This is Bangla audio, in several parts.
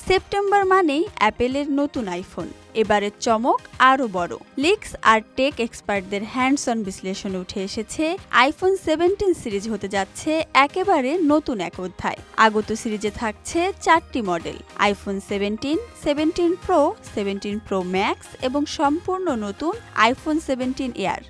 সেপ্টেম্বর মানেই অ্যাপেলের নতুন আইফোন। এবারের চমক আরও বড়। লিকস আর টেক এক্সপার্টদের হ্যান্ডস অন বিশ্লেষণে উঠে এসেছে আইফোন 17 সিরিজ হতে যাচ্ছে একেবারে নতুন এক অধ্যায়। আগত সিরিজে থাকছে 4টি model: iPhone 17, 17 pro, 17 pro max এবং সম্পূর্ণ নতুন আইফোন 17 এয়ার।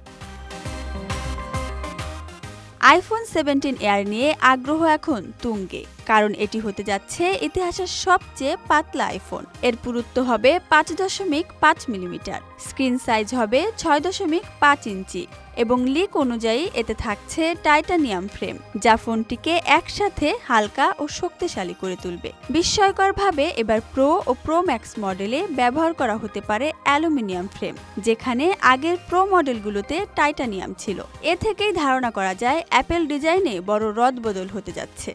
আইফোন 17 এয়ার নিয়ে আগ্রহ এখন তুঙ্গে, কারণ এটি হতে যাচ্ছে ইতিহাসের সবচেয়ে পাতলা আইফোন। এর পুরুত্ব হবে 5.5 মিলিমিটার, স্ক্রিন সাইজ হবে 6.5 ইঞ্চি এবং লিক অনুযায়ী এতে থাকছে টাইটানিয়াম ফ্রেম, যা ফোনটিকে একসাথে হালকা ও শক্তিশালী করে তুলবে। বিস্ময়করভাবে এবার প্রো ও প্রো ম্যাক্স মডেলে ব্যবহার করা হতে পারে অ্যালুমিনিয়াম ফ্রেম, যেখানে আগের প্রো মডেলগুলোতে টাইটানিয়াম ছিল। এ থেকেই ধারণা করা যায় অ্যাপেল ডিজাইনে বড় রদবদল হতে যাচ্ছে।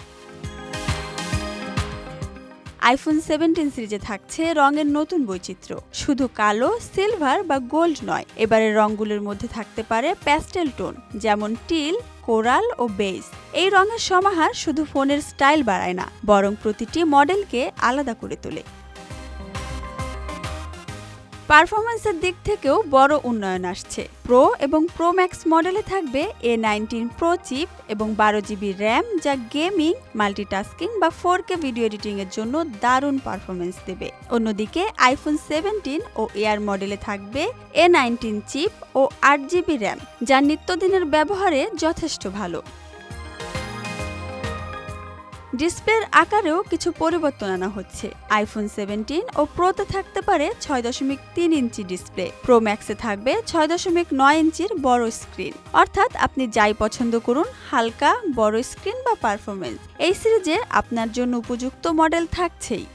আইফোন 17 সিরিজে থাকছে রঙের নতুন বৈচিত্র্য। শুধু কালো, সিলভার বা গোল্ড নয়, এবারের রঙগুলোর মধ্যে থাকতে পারে প্যাস্টেল টোন, যেমন টিল, কোরাল ও বেজ। এই রঙের সমাহার শুধু ফোনের স্টাইল বাড়ায় না, বরং প্রতিটি মডেলকে আলাদা করে তোলে। পারফরমেন্সের দিক থেকেও বড় উন্নয়ন আসছে। প্রো এবং প্রো ম্যাক্স মডেলে থাকবে A19 প্রো চিপ এবং 12 জিবি র্যাম, যা গেমিং, মাল্টিটাস্কিং বা 4K ভিডিও এডিটিং এর জন্য দারুণ পারফরমেন্স দেবে। অন্যদিকে আইফোন 17 ও এয়ার মডেলে থাকবে A19 চিপ ও 8 জিবি র্যাম, যা নিত্যদিনের ব্যবহারে যথেষ্ট ভালো। ডিসপ্লের আকারেও কিছু পরিবর্তন আনা হচ্ছে। আইফোন 17 ও প্রোতে থাকতে পারে 6.3 ইঞ্চি ডিসপ্লে, প্রো ম্যাক্সে থাকবে 6.9 ইঞ্চির বড় স্ক্রিন। অর্থাৎ আপনি যাই পছন্দ করুন, হালকা, বড় স্ক্রিন বা পারফরমেন্স, এই সিরিজে আপনার জন্য উপযুক্ত মডেল থাকছেই।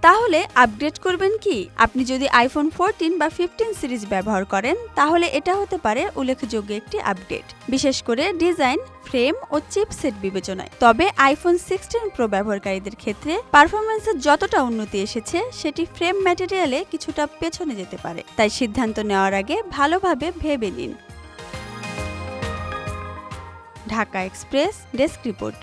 তাহলে আপগ্রেড করবেন কি? আপনি যদি আইফোন 14 বা 15 সিরিজ ব্যবহার করেন, তাহলে এটা হতে পারে উল্লেখযোগ্য একটি আপডেট, বিশেষ করে ডিজাইন, ফ্রেম ও চিপসেট বিবেচনায়। তবে আইফোন 16 প্রো ব্যবহারকারীদের ক্ষেত্রে পারফরমেন্সের যতটা উন্নতি এসেছে, সেটি ফ্রেম ম্যাটেরিয়ালে কিছুটা পেছনে যেতে পারে। তাই সিদ্ধান্ত নেওয়ার আগে ভালোভাবে ভেবে নিন। Dhaka express desk report.